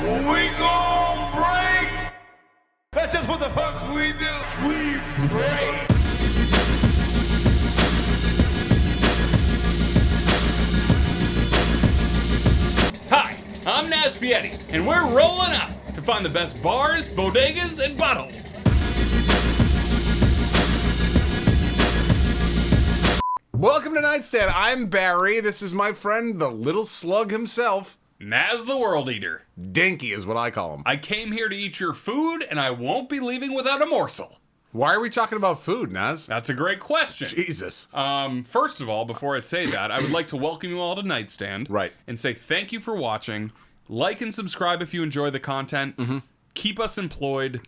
We gon' break. That's just what the fuck we do. We break. Hi, I'm Nazz, and we're rolling up to find the best bars, bodegas, and bottles. Welcome to Knightstand. I'm Barry. This is my friend, the little slug himself. Nazz the World Eater. Dinky is what I call him. I came here to eat your food, and I won't be leaving without a morsel. Why are we talking about food, Nazz? That's a great question. Jesus. First of all, before I say that, I would like to welcome you all to Knightstand. Right. And say thank you for watching. Like and subscribe if you enjoy the content. Mm-hmm. Keep us employed.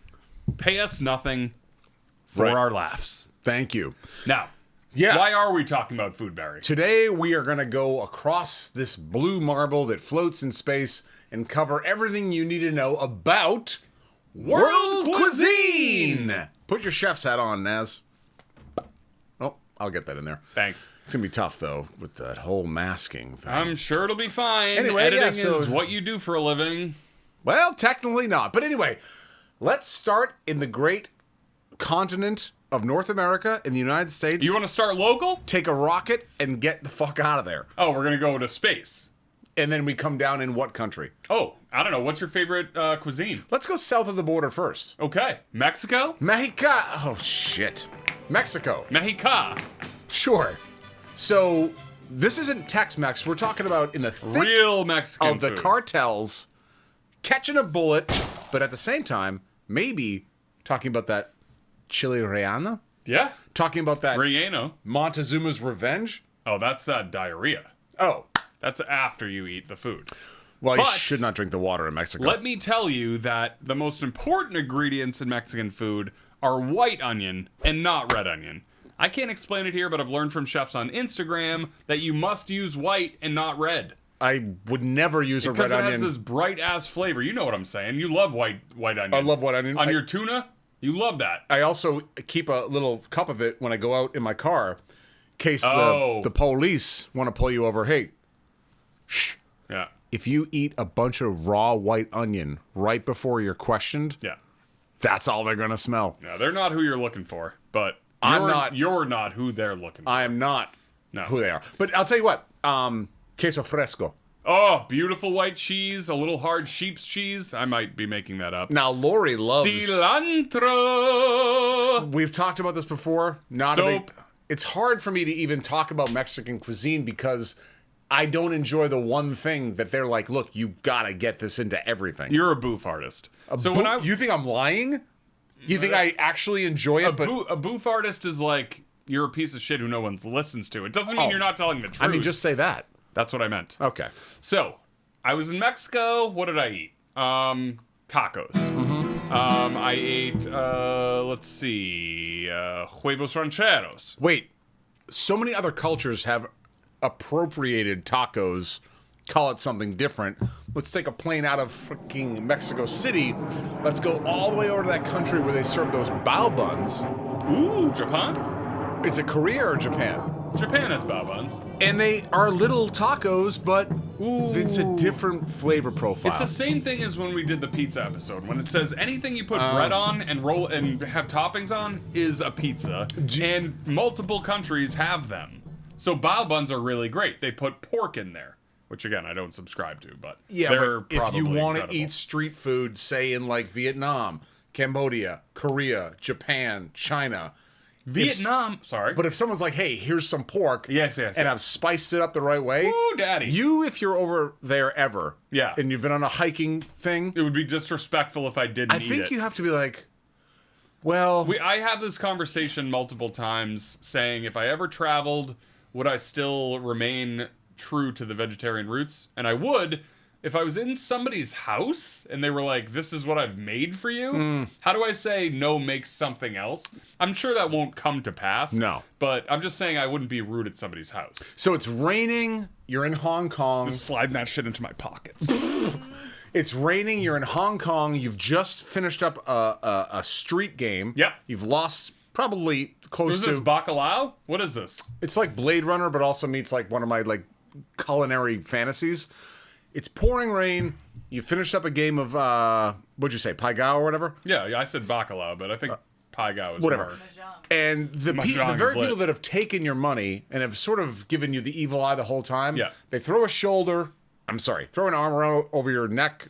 Pay us nothing for our laughs. Thank you. Now, Yeah. why are we talking about food, Barry? Today we are going to go across this blue marble that floats in space and cover everything you need to know about world cuisine. Put your chef's hat on, Nazz. Oh, I'll get that in there. Thanks. It's going to be tough, though, with that whole masking thing. I'm sure it'll be fine. Anyway, editing so- is what you do for a living. Well, technically not. But anyway, let's start in the great continent of North America in the United States. You want to start local? Take a rocket and get the fuck out of there. Oh, we're gonna go to space. And then we come down in what country? Oh, I don't know. What's your favorite cuisine? Let's go south of the border first. Okay, Mexico. Mexico. Oh, shit. Mexico. Mexica. Sure. So, this isn't Tex-Mex. We're talking about in the thick Real Mexican of the food. cartels catching a bullet, but at the same time, maybe talking about that chili relleno? Yeah. Talking about that Relleno. Montezuma's Revenge? Oh, that's that diarrhea. Oh. That's after you eat the food. Well, But you should not drink the water in Mexico. Let me tell you that the most important ingredients in Mexican food are white onion and not red onion. I can't explain it here, but I've learned from chefs on Instagram that you must use white and not red. I would never use a red Because it onion. has this bright ass flavor. You know what I'm saying. You love white onion. I love white onion. On your tuna, you love that. I also keep a little cup of it when I go out in my car, in case Oh. the police want to pull you over. Hey, Yeah. if you eat a bunch of raw white onion right before you're questioned, Yeah. that's all they're gonna smell. Yeah, they're not who you're looking for, but you're not who they're looking for. I am not No. who they are. But I'll tell you what, queso fresco. Oh, beautiful white cheese, a little hard sheep's cheese. I might be making that up. Now Lori loves. Cilantro. We've talked about this before. Not Soap. a big. It's hard for me to even talk about Mexican cuisine because I don't enjoy the one thing that they're like, look, you gotta get this into everything. You're a boof artist. When I You think I'm lying? You think I actually enjoy it? a boof artist is like you're a piece of shit who no one listens to. It doesn't mean Oh. you're not telling the truth. I mean, just say that. That's what I meant. Okay. So, I was in Mexico. What did I eat? Tacos. Mm-hmm. I ate, let's see, huevos rancheros. Wait. So many other cultures have appropriated tacos, call it something different. Let's take a plane out of freaking Mexico City. Let's go all the way over to that country where they serve those bao buns. Ooh, Japan? Is it Korea or Japan? Japan has bao buns. And they are little tacos, but it's a different flavor profile. It's the same thing as when we did the pizza episode. When it says anything you put bread on and roll and have toppings on is a pizza. And multiple countries have them. So bao buns are really great. They put pork in there, which again I don't subscribe to, but Yeah, they're but if you probably want to incredible. eat street food, say in like Vietnam, Cambodia, Korea, Japan, China, Vietnam, sorry. But if someone's like, "Hey, here's some pork," Yes, and I've spiced it up the right way, Ooh, daddy. if you're over there ever, Yeah. and you've been on a hiking thing, It would be disrespectful if I didn't I eat think it. you have to be like, well, I have this conversation multiple times saying if I ever traveled, would I still remain true to the vegetarian roots? And I would. If I was in somebody's house and they were like, this is what I've made for you, how do I say no, make something else? I'm sure that won't come to pass. No. But I'm just saying I wouldn't be rude at somebody's house. so it's raining, you're in Hong Kong. Sliding that shit into my pockets. It's raining, you're in Hong Kong, you've just finished up a street game. Yeah. You've lost probably close Is to... this bacalao? What is this? It's like Blade Runner, but also meets like one of my like culinary fantasies. It's pouring rain. You finished up a game of, what'd you say, Paigao or whatever? Yeah, I said bacalao, but I think Paigao is whatever. more. And the Mahjong very is lit. people that have taken your money and have sort of given you the evil eye the whole time, Yeah. they throw throw an arm around over your neck.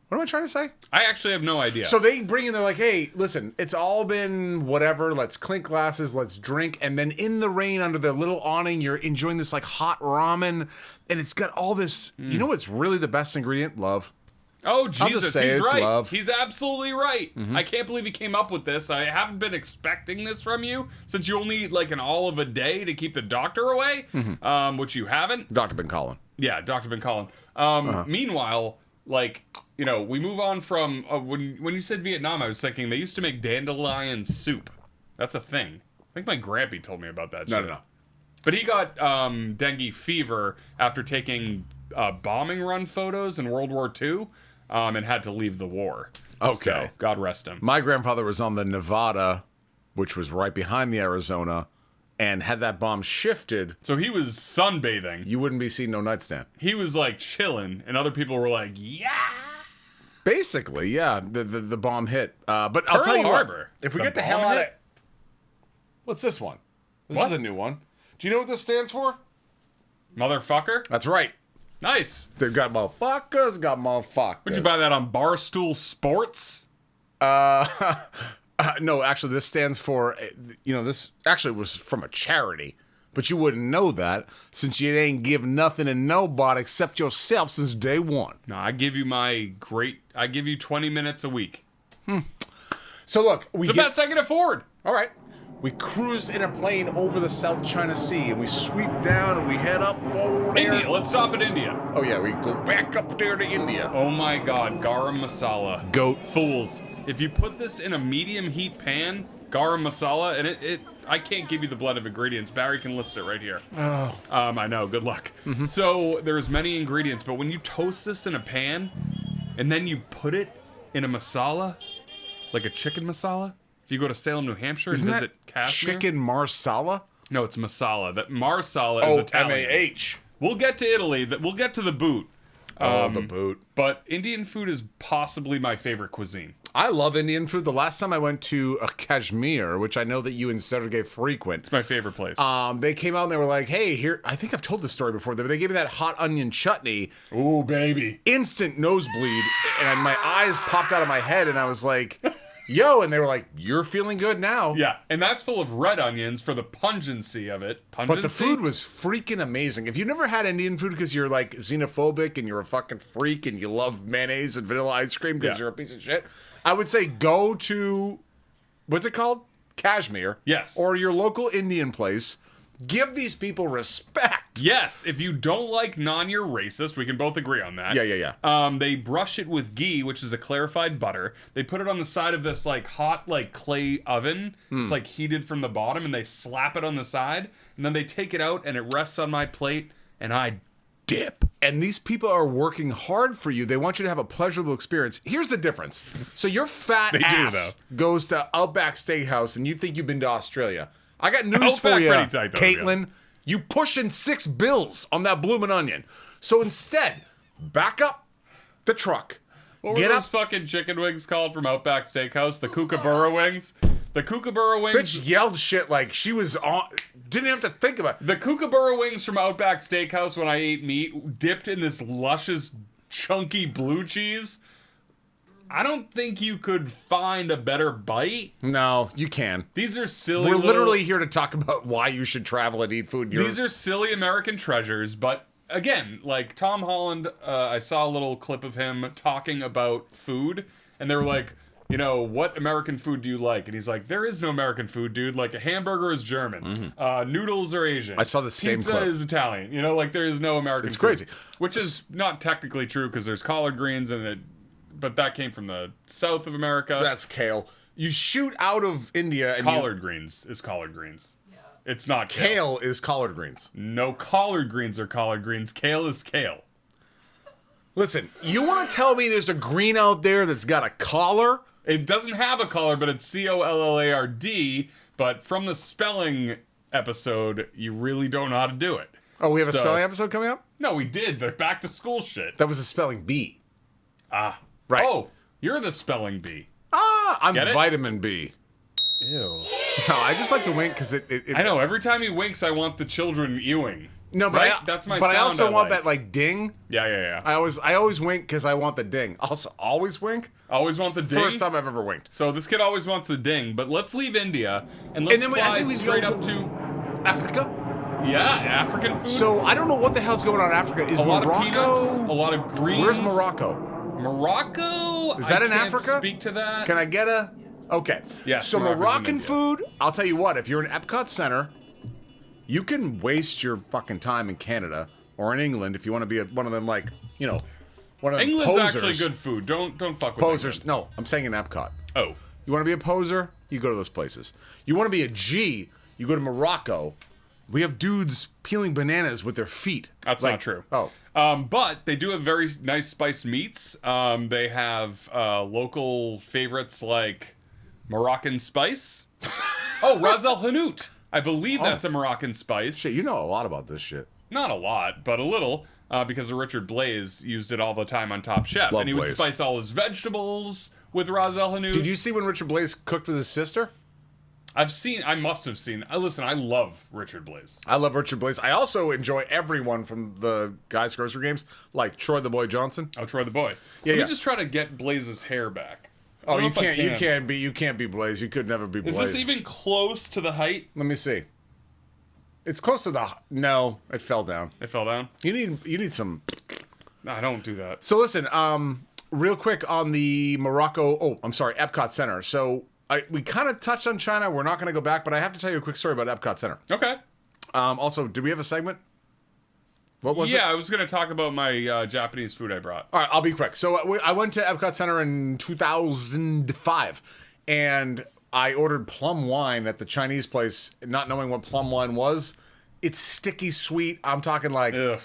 What am I trying to say? I actually have no idea. So they bring in, they're like, hey, listen, it's all been whatever. Let's clink glasses, let's drink. And then in the rain under the little awning, you're enjoying this like hot ramen. And it's got all this, you know what's really the best ingredient? Love. Oh, just Jesus, say he's it's right. love. He's absolutely right. I can't believe he came up with this. I haven't been expecting this from you since you only eat like an olive a day to keep the doctor away, which you haven't. Dr. Ben Collin. Yeah, Dr. Ben Collin. Meanwhile, like, you know, we move on from, when you said Vietnam, I was thinking they used to make dandelion soup. That's a thing. I think my grampy told me about that shit. No. But he got dengue fever after taking bombing run photos in World War II and had to leave the war. Okay. So, God rest him. My grandfather was on the Nevada, which was right behind the Arizona, and had that bomb shifted, So he was sunbathing. you wouldn't be seeing no nightstand. He was like chilling, and other people were like, yeah. Basically, yeah, the bomb hit. But I'll Pearl tell you Harbor. what, if we The get the bomb hell out of... hit? What's this one? This What? is a new one. Do you know what this stands for? Motherfucker. That's right. Nice. They've got motherfuckers, got motherfuckers. Would you buy that on Barstool Sports? No, actually, this stands for, this actually was from a charity. But you wouldn't know that since you ain't give nothing to nobody except yourself since day one. No, I give you 20 minutes a week. So look, we The get... best I can afford. All right. We cruise in a plane over the South China Sea, and we sweep down, and we head up over there. India, let's stop at India. Oh, yeah, we go back up there to India. Oh my god, garam masala. Goat. Fools. If you put this in a medium heat pan, garam masala, and I can't give you the blend of ingredients. Barry can list it right here. Oh. I know, good luck. So there's many ingredients, but when you toast this in a pan, and then you put it in a masala, like a chicken masala, if you go to Salem, New Hampshire Isn't and that visit Kashmir. chicken marsala? No, it's masala. That marsala is Italian. M-A-H. We'll get to Italy. We'll get to the boot. The boot. But Indian food is possibly my favorite cuisine. I love Indian food. The last time I went to Kashmir, which I know that you and Sergey frequent, It's my favorite place. they came out and they were like, hey, here, I think I've told this story before. They gave me that hot onion chutney. Ooh, baby. Instant nosebleed. And my eyes popped out of my head, and I was like, yo. And they were like, you're feeling good now. Yeah, and that's full of red onions for the pungency of it. But the food was freaking amazing. If you've never had Indian food because you're like xenophobic and you're a fucking freak and you love mayonnaise and vanilla ice cream because you're a piece of shit, I would say go to, what's it called? Kashmir. Yes. Or your local Indian place. Give these people respect. Yes, if you don't like naan, you're racist. We can both agree on that. Yeah. They brush it with ghee, which is a clarified butter. They put it on the side of this like hot like clay oven. It's like heated from the bottom, and they slap it on the side, and then they take it out, and it rests on my plate, and I dip. And these people are working hard for you. They want you to have a pleasurable experience. Here's the difference. So your fat They do, ass goes to Outback Steakhouse, and you think you've been to Australia. I got news Outback for you, pretty tight, though, Caitlin. You pushing $6 bills on that bloomin' onion. So instead, back up the truck. What were Get those up. fucking chicken wings called from Outback Steakhouse? The Kookaburra wings? The Kookaburra wings... Bitch yelled shit like she was on... Didn't have to think about it. The Kookaburra wings from Outback Steakhouse when I ate meat, dipped in this luscious, chunky blue cheese... I don't think you could find a better bite. No, you can. These are silly. We're literally here to talk about why you should travel and eat food. These are silly American treasures, but again, like Tom Holland, I saw a little clip of him talking about food, and they were like, you know, what American food do you like? And he's like, there is no American food, dude. Like a hamburger is German, noodles are Asian. I saw the same Pizza clip. is Italian. You know, like there is no American. It's food. crazy. Which is not technically true because there's collard greens and it. But that came from the south of America. That's kale. You shoot out of India and Collard greens is collard greens. Yeah. It's not kale is collard greens. No, collard greens are collard greens. Kale is kale. Listen, you want to tell me there's a green out there that's got a collar? It doesn't have a collar, but it's Collard. But from the spelling episode, you really don't know how to do it. Oh, we have a spelling episode coming up? No, we did. The back to school shit. That was a spelling bee. Ah. Right. Oh, you're the spelling bee. I'm Get it? vitamin B. Ew. No, I just like to wink because it I know. Every time he winks, I want the children ewing. No, but right? That's my But sound I also want like. that like ding. Yeah. I always wink because I want the ding. Also, always wink. Always want the ding. First time I've ever winked. So this kid always wants the ding, but let's leave India and let's then I fly think we straight go up to- to Africa. African food. So I don't know what the hell's going on in Africa. Is a lot of Morocco? peanuts, a lot of greens. Where's Morocco? Morocco? Is that I in can't Africa? Speak to that. Can I get a? Okay. Yes, So Morocco's in Moroccan India. food. I'll tell you what. If you're in Epcot Center, you can waste your fucking time in Canada or in England if you want to be one of them, like one of them England's posers. actually good food. Don't fuck with Posers. England. No, I'm saying in Epcot. Oh. You want to be a poser? You go to those places. You want to be a G? You go to Morocco. We have dudes peeling bananas with their feet. That's not true. Oh. But they do have very nice spiced meats. They have local favorites like Moroccan spice. Oh, Ras El Hanout. I believe that's a Moroccan spice. Shit, you know a lot about this shit. Not a lot, but a little, because Richard Blais used it all the time on Top Chef. Love and he would Blais. spice all his vegetables with Ras El Hanout. Did you see when Richard Blais cooked with his sister? I must have seen. Listen, I love Richard Blais. I love Richard Blais. I also enjoy everyone from the Guys Grocery Games, like Troy the Boy Johnson. Oh, Troy the Boy. Yeah, Let yeah. me just try to get Blais's hair back. I Oh, don't know you if I can't. You can. can't be. You can't be Blais. You could never be Blais. Is this even close to the height? Let me see. It's close to the. No, it fell down. It fell down. You need some. No, I don't do that. So listen, real quick on the Morocco. Oh, I'm sorry, Epcot Center. So we kind of touched on China. We're not going to go back, but I have to tell you a quick story about Epcot Center. Okay. Also, did we have a segment? What was it? Yeah, I was going to talk about my Japanese food I brought. All right, I'll be quick. So I went to Epcot Center in 2005, and I ordered plum wine at the Chinese place, not knowing what plum wine was. It's sticky sweet. I'm talking like Ugh.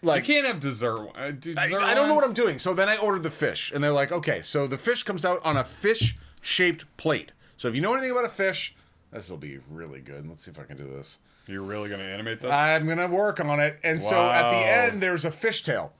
like You can't have dessert. I don't know what I'm doing. So then I ordered the fish, and they're like, okay, so the fish comes out on a fish-shaped plate. So if you know anything about a fish, this will be really good. Let's see if I can do this. You're really going to animate this? I'm gonna work on it. And so at the Wow. end, there's a fishtail,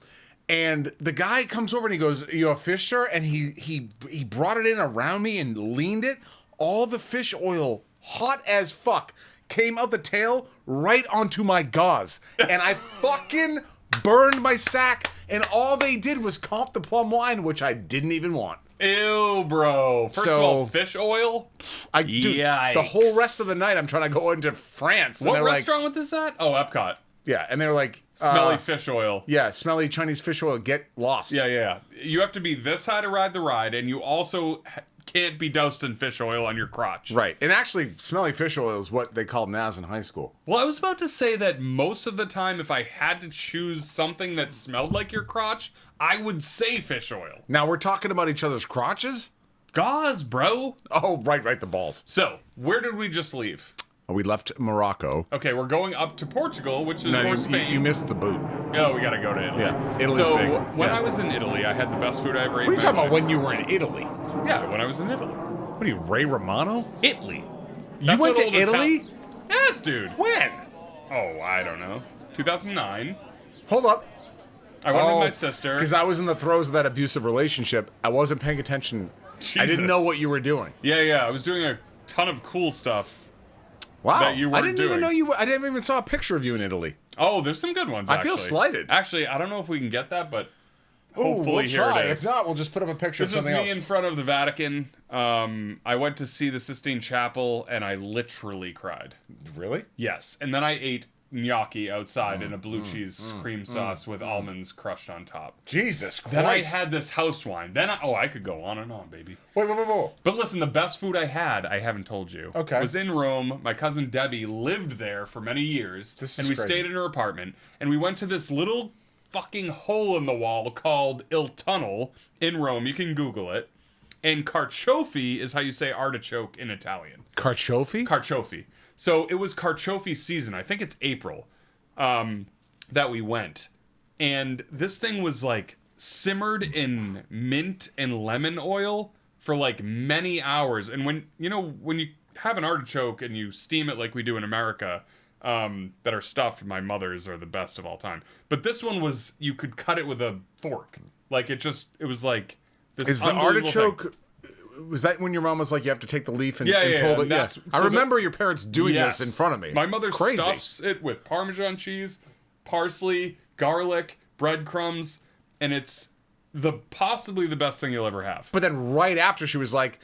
and the guy comes over and he goes, "You have fish, sir?" And he brought it in around me and leaned it. All the fish oil, hot as fuck, came out the tail right onto my gauze, and I fucking burned my sack. And all they did was comp the plum wine, which I didn't even want. Ew, bro. First of all, fish oil? Dude, Yikes. the whole rest of the night, I'm trying to go into France. And What they're restaurant was this at? Oh, Epcot. yeah, and they're like, Smelly fish oil. yeah, smelly Chinese fish oil. Get lost. Yeah. You have to be this high to ride the ride, and you also can't be doused in fish oil on your crotch. Right. And actually, smelly fish oil is what they called Nazz in high school. Well, I was about to say that most of the time, if I had to choose something that smelled like your crotch, I would say fish oil. Now, we're talking about each other's crotches? Gauze, bro. Oh, right, the balls. So, where did we just leave? We left Morocco. Okay, we're going up to Portugal, which is No, more you, Spain. you missed the boot. Oh, we gotta go to Italy. Yeah, Italy's so, big. when Yeah. I was in Italy, I had the best food I ever ate. What are you talking about when you were in Italy? Yeah, when I was in Italy. What are you, Ray Romano? Italy. You That's went what to old Italy? Yes, dude. When? Oh, I don't know. 2009. Hold up. I went with my sister. Because I was in the throes of that abusive relationship. I wasn't paying attention. I didn't know what you were doing. Yeah. I was doing a ton of cool stuff. Wow. That you I weren't didn't even doing. know you. I didn't even saw a picture of you in Italy. Oh, there's some good ones. I Actually. feel slighted. Actually, I don't know if we can get that, but Ooh, hopefully we'll here try. it is. If not, we'll just put up a picture This of is something me else. in front of the Vatican. I went to see the Sistine Chapel, and I literally cried. Really? Yes, and then I ate gnocchi outside in a blue cheese cream sauce with almonds crushed on top. Jesus Christ. Then I had this house wine. Then I could go on and on, baby. Wait. But listen, the best food I had, I haven't told you, Okay. was in Rome. My cousin Debbie lived there for many years, This and is we crazy. stayed in her apartment, and we went to this little fucking hole in the wall called Il Tunnel in Rome. You can Google it. And carciofi is how you say artichoke in Italian. Carciofi? Carciofi. So it was carciofi season. I think it's April that we went. And this thing was like simmered in mint and lemon oil for like many hours. And when you have an artichoke and you steam it like we do in America, that are stuffed. My mother's are the best of all time. But this one was, you could cut it with a fork. Like, it was like this. Is the unbelievable artichoke... thing. Was that when your mom was like, you have to take the leaf and, Yeah, and yeah, pull yeah, the... Yeah. so I remember your parents doing this in front of me. My mother Crazy. stuffs it with Parmesan cheese, parsley, garlic, breadcrumbs, and it's possibly the best thing you'll ever have. But then right after, she was like,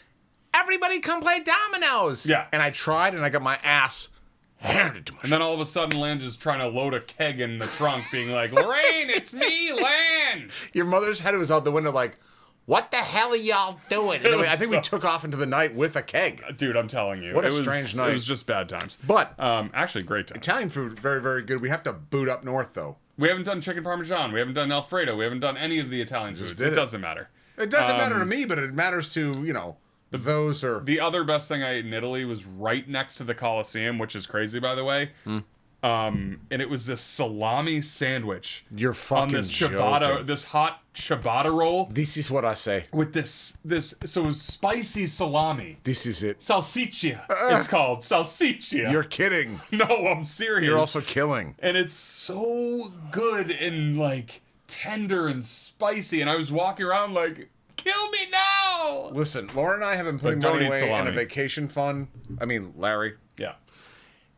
everybody come play dominoes. Yeah. And I tried, and I got my ass handed to me. And then all of a sudden, Lange is trying to load a keg in the trunk, being like, Lorraine, it's me, Lange! Your mother's head was out the window like, what the hell are y'all doing? And then I think we took off into the night with a keg. Dude, I'm telling you. What a it was, strange night. It was just bad times. But actually, great times. Italian food, very, very good. We have to boot up north, though. We haven't done chicken parmesan. We haven't done Alfredo. We haven't done any of the Italian foods. It doesn't matter. It doesn't matter to me, but it matters to, those are... The other best thing I ate in Italy was right next to the Colosseum, which is crazy, by the way. And it was this salami sandwich. You're fucking on this ciabatta, joking. this hot ciabatta roll. This is what I say. With this, so it was spicy salami. This is it. Salsiccia. It's called salsiccia. You're kidding. No, I'm serious. You're also killing. And it's so good and like tender and spicy. And I was walking around like, kill me now. Listen, Laura and I have been putting But don't money eat away in salami. a vacation fund. I mean, Larry. Yeah.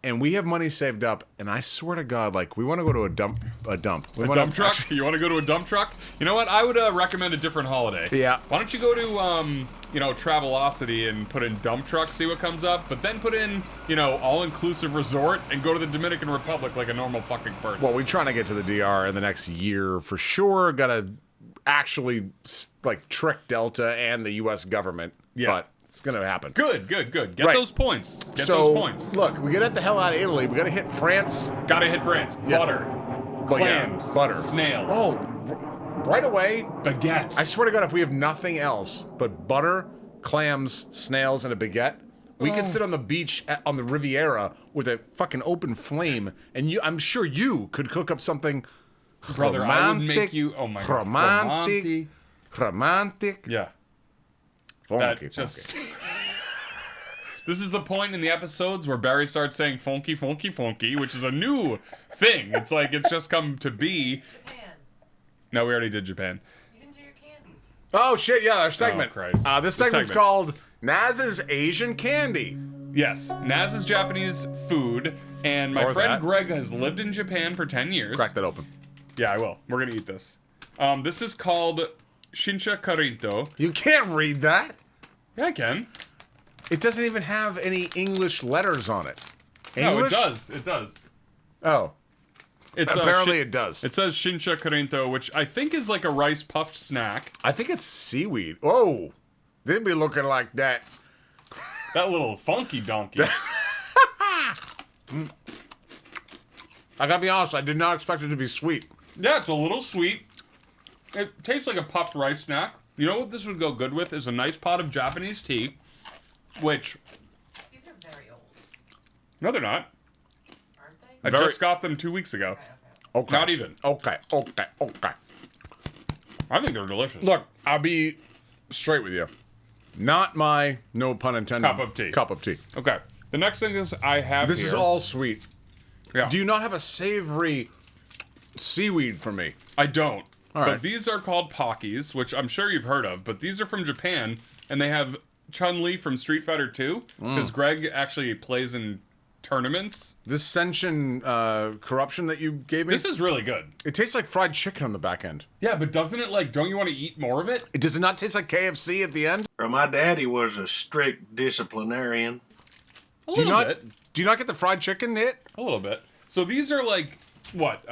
And we have money saved up, and I swear to God, like, we want to go to a dump. We A wanna dump truck? actually- You want to go to a dump truck? You know what? I would recommend a different holiday. Yeah. Why don't you go to, Travelocity and put in dump truck, see what comes up, but then put in, all-inclusive resort and go to the Dominican Republic like a normal fucking person. Well, we're trying to get to the DR in the next year for sure. Got to actually, like, trick Delta and the U.S. government. Yeah. But it's going to happen. Good. Get Right. those points. Get So, those points. look, we get the hell out of Italy. We got to hit France. Gotta hit France. Yeah. Butter. Well, yeah, Clams. butter. Snails. Oh, right away. Baguettes. I swear to God, if we have nothing else but butter, clams, snails, and a baguette, we could sit on the beach on the Riviera with a fucking open flame, and I'm sure you could cook up something Brother, I would make you... Oh, my God. romantic. Yeah. Funky, That just... This is the point in the episodes where Barry starts saying funky, funky, funky, which is a new thing. It's like it's just come to be. Japan. No, we already did Japan. You can do your candies. Oh shit! Yeah, our segment. Christ. This The segment's segment. called Nazz's Asian Candy. Yes, Nazz is Japanese food, and my Or friend that. Greg has lived in Japan for 10 years. Crack that open. Yeah, I will. We're gonna eat this. This is called Shinsha Karinto. You can't read that. Yeah, I can. It doesn't even have any English letters on it. No, English? it does. It does. Oh, It's apparently it does. It says Shinsha Karinto, which I think is like a rice puffed snack. I think it's seaweed. Whoa, they'd be looking like that. That little funky donkey. I gotta be honest, I did not expect it to be sweet. Yeah, it's a little sweet. It tastes like a puffed rice snack. You know what this would go good with is a nice pot of Japanese tea, which... These are very old, No, they're not. aren't they? I Very- just got them 2 weeks ago. Okay. Not even. Okay. I think they're delicious. Look, I'll be straight with you. Not my, no pun intended, Cup of tea. Cup of tea. Okay. The next thing is I have This here... is all sweet. Yeah. Do you not have a savory seaweed for me? I don't. All right. But these are called Pockies, which I'm sure you've heard of, but these are from Japan, and they have Chun-Li from Street Fighter 2, because Greg actually plays in tournaments. This Senshin corruption that you gave me, This is really good. it tastes like fried chicken on the back end. Yeah, but doesn't it, like, don't you want to eat more of it? Does it not taste like KFC at the end? Well, my daddy was a strict disciplinarian. A Do you little not? bit. Do you not get the fried chicken hit? A little bit. So these are like, what?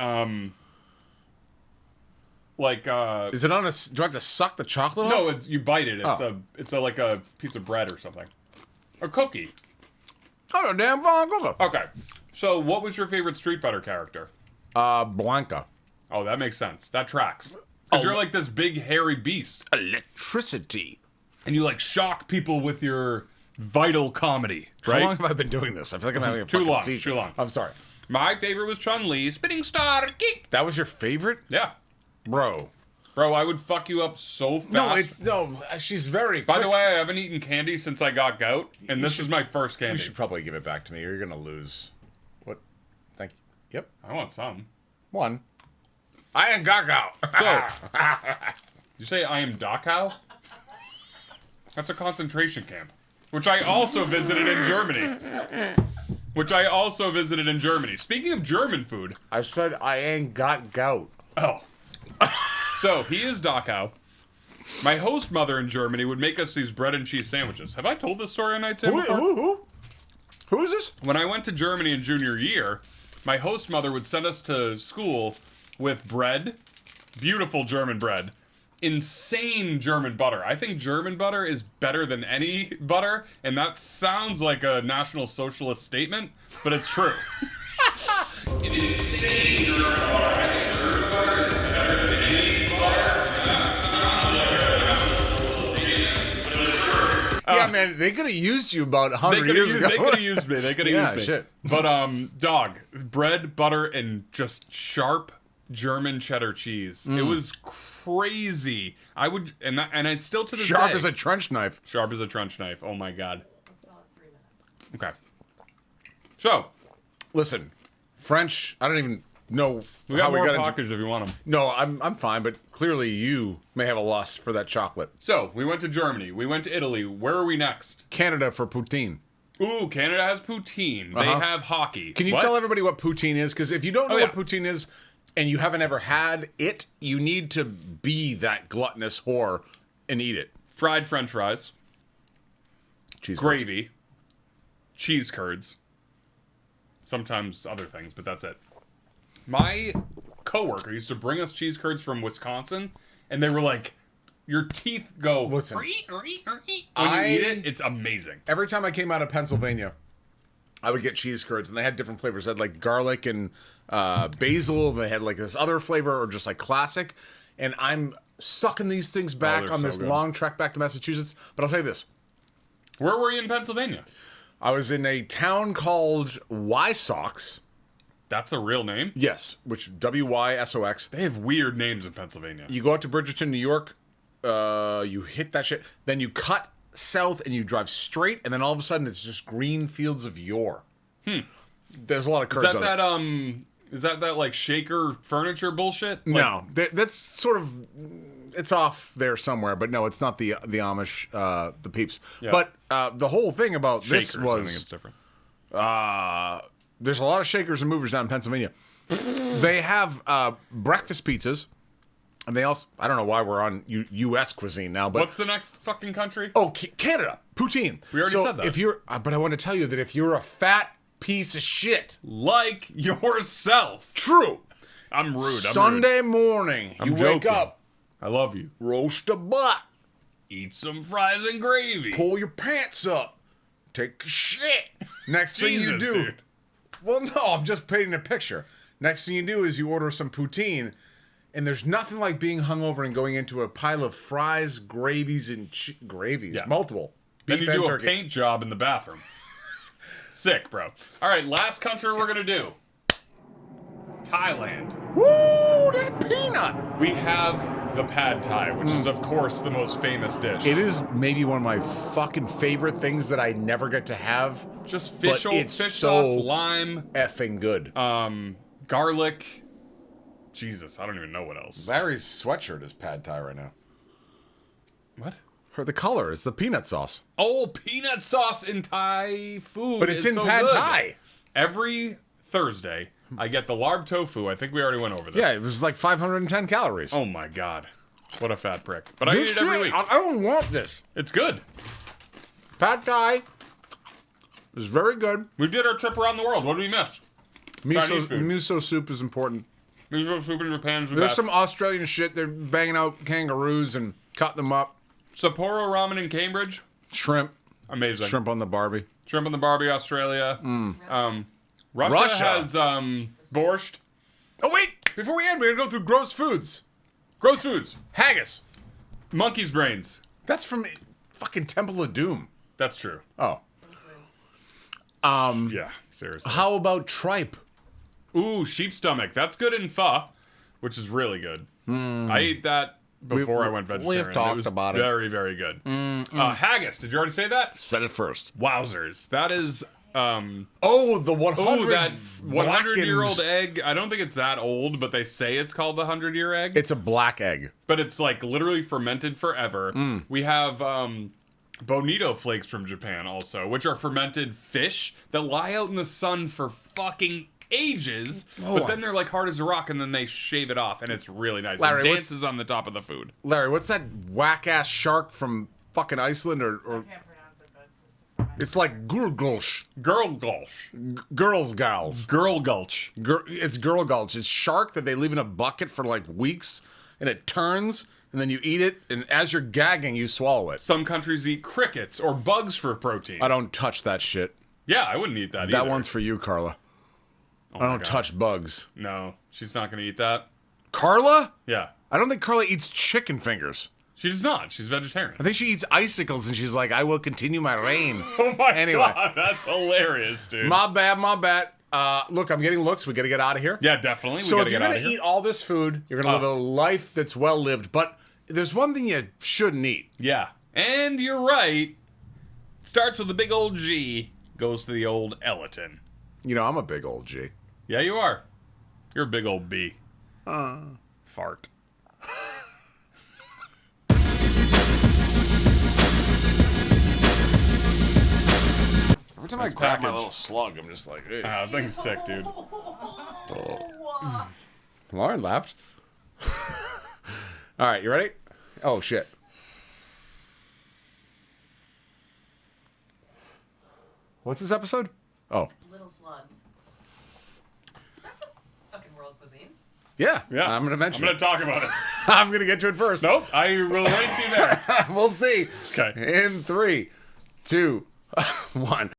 Is it on a? Do I have to suck the chocolate No, off? you bite it. Oh. It's like a piece of bread or something. Or cookie. Oh, no, damn fine cookie. Okay. So what was your favorite Street Fighter character? Blanca. Oh, that makes sense. That tracks. Because you're like this big hairy beast. Electricity. And you like shock people with your vital comedy, right? How long have I been doing this? I feel like I'm having a Too fucking long, seizure. too long. I'm sorry. My favorite was Chun-Li, Spinning Star Kick. That was your favorite, Yeah. bro? Bro, I would fuck you up so fast. No. She's very. By the way, I haven't eaten candy since I got gout, and this is my first candy. you should probably give it back to me, or you're gonna lose. What? Yep. I want some. One. I am Gaga. So, you say I am Dachau? That's a concentration camp, which I also visited in Germany. Speaking of German food. I said I ain't got gout. Oh. So, he is Dachau. My host mother in Germany would make us these bread and cheese sandwiches. Have I told this story on Knightstand before? Who is this? When I went to Germany in junior year, my host mother would send us to school with bread, beautiful German bread, insane German butter. I think German butter is better than any butter, and that sounds like a National Socialist statement, but it's true. Insane German butter. I think German butter is better than any butter, and that sounds like a National Socialist statement, but it's true. Yeah, man, they could have used you about 100 years ago. They could have used me. Yeah, shit. But dog, bread, butter, and just sharp German cheddar cheese. It was crazy. I would, and it's still to this day. Sharp as a trench knife. Sharp as a trench knife. Oh my god. That's about 3 minutes. Okay. So Listen, French. I don't even know we got how we more got into. pockets if you want them. No, I'm fine. But clearly, you may have a lust for that chocolate. So we went to Germany. We went to Italy. Where are we next? Canada for poutine. Ooh, Canada has poutine. They Uh-huh. have hockey. Can you What? tell everybody what poutine is? Because if you don't know Oh, yeah. what poutine is, and you haven't ever had it, you need to be that gluttonous whore and eat it. Fried French fries, Cheese gravy, cheese curds, sometimes other things, but that's it. My coworker used to bring us cheese curds from Wisconsin, and they were like, your teeth go. Listen. When you I- eat it, it's amazing. Every time I came out of Pennsylvania, I would get cheese curds, and they had different flavors. They had like garlic and basil. They had like this other flavor, or just like classic. And I'm sucking these things back they're on so this good. long trek back to Massachusetts. But I'll tell you this: Where were you in Pennsylvania? I was in a town called Wysox. That's a real name? Yes, which Wysox. They have weird names in Pennsylvania. You go out to Bridgeton, New York. You hit that shit. Then you cut south and you drive straight, and then all of a sudden it's just green fields of yore. There's a lot of Is curds that on it. is that like shaker furniture bullshit? Like, No, that's sort of, it's off there somewhere, but no, it's not the Amish, the peeps. Yeah. But the whole thing about Shakers, this I think it's was, different. there's a lot of shakers and movers down in Pennsylvania. They have breakfast pizzas, and they also, I don't know why we're on U.S. cuisine now, but What's the next fucking country? oh, Canada, poutine. We already said that. If you're, but I want to tell you that if you're a fat piece of shit, Like yourself. true. I'm rude. I'm rude. Sunday morning, you wake joking. up, I love you. roast a butt. Eat some fries and gravy. Pull your pants up, take a shit. Next thing you Jesus, do, dude. well, no, I'm just painting a picture. Next thing you do is you order some poutine, and there's nothing like being hungover and going into a pile of fries, gravies, and gravies, Yeah. multiple. Then Beef you and do a turkey. paint job in the bathroom. Sick, bro. All right, last country we're gonna do. Thailand. Woo, that peanut! We have the pad thai, which is of course the most famous dish. It is maybe one of my fucking favorite things that I never get to have. just but fish, it's fish so sauce, lime, effing good. garlic. Jesus, I don't even know what else. Larry's sweatshirt is pad thai right now. What? The color is the peanut sauce, Oh, peanut sauce in Thai food. but it's is in so pad good. thai. Every Thursday, I get the larb tofu. I think we already went over this. Yeah, it was like 510 calories. Oh my god. What a fat prick. But I eat it every week. I don't want this. It's good. Pad thai is very good. We did our trip around the world. What did we miss? Chinese food. Miso soup is important. Miso soup in Japan is the There's best. some Australian shit. They're banging out kangaroos and cutting them up. Sapporo ramen in Cambridge. Shrimp. Amazing. Shrimp on the Barbie. Shrimp on the Barbie, Australia. Russia Russia. has borscht. Oh, wait! Before we end, we're going to go through gross foods. Gross foods. Haggis. Monkey's brains. That's from fucking Temple of Doom. That's true. Oh. Yeah, seriously. How about tripe? Ooh, sheep stomach. That's good in pho, which is really good. I ate that before I went vegetarian. we've talked it was about it. very, very good. Haggis. Did you already say that? Said it first. Wowzers. That is Oh, the 100. that 100-year-old blackened- egg. I don't think it's that old, but they say it's called the 100-year egg. It's a black egg. But it's like literally fermented forever. We have bonito flakes from Japan also, which are fermented fish that lie out in the sun for fucking ages. But then they're like hard as a rock, and then they shave it off, and it's really nice. Larry, and what's- dances on the top of the food. Larry, what's that whack-ass shark from fucking Iceland? Or I can't pronounce it, but it's just. it's like Gurgulsh. Girl gulch. Girls gals. Girl gulch. It's girl gulch. It's shark that they leave in a bucket for like weeks, and it turns, and then you eat it, and as you're gagging, you swallow it. Some countries eat crickets or bugs for protein. I don't touch that shit. Yeah, I wouldn't eat that either. That one's for you, Carla. Oh I my don't God. touch bugs. No, she's not going to eat that. Carla? Yeah. I don't think Carla eats chicken fingers. She does not. She's vegetarian. I think she eats icicles, and she's like, I will continue my reign. Oh my Anyway. God, that's hilarious, dude. My bad, my bad. Look, I'm getting looks. We got to get out of here. Yeah, definitely. We So gotta if you're get out going of to here. eat all this food, you're going to live a life that's well lived. But there's one thing you shouldn't eat. Yeah. And you're right. Starts with a big old G, goes to the old Elliton. You know, I'm a big old G. Yeah, you are. You're a big old B. Fart. Every time I Nice grab my package. little slug, I'm just like, hey. Ah, that thing's sick, dude. Lauren laughed. All right, you ready? Oh, shit. What's this episode? Oh, Little slugs. That's a fucking world cuisine. yeah. Yeah. I'm going to mention I'm going to talk about it. I'm going to get to it first. Nope. I will race you there. We'll see. Okay. In 3, 2, 1.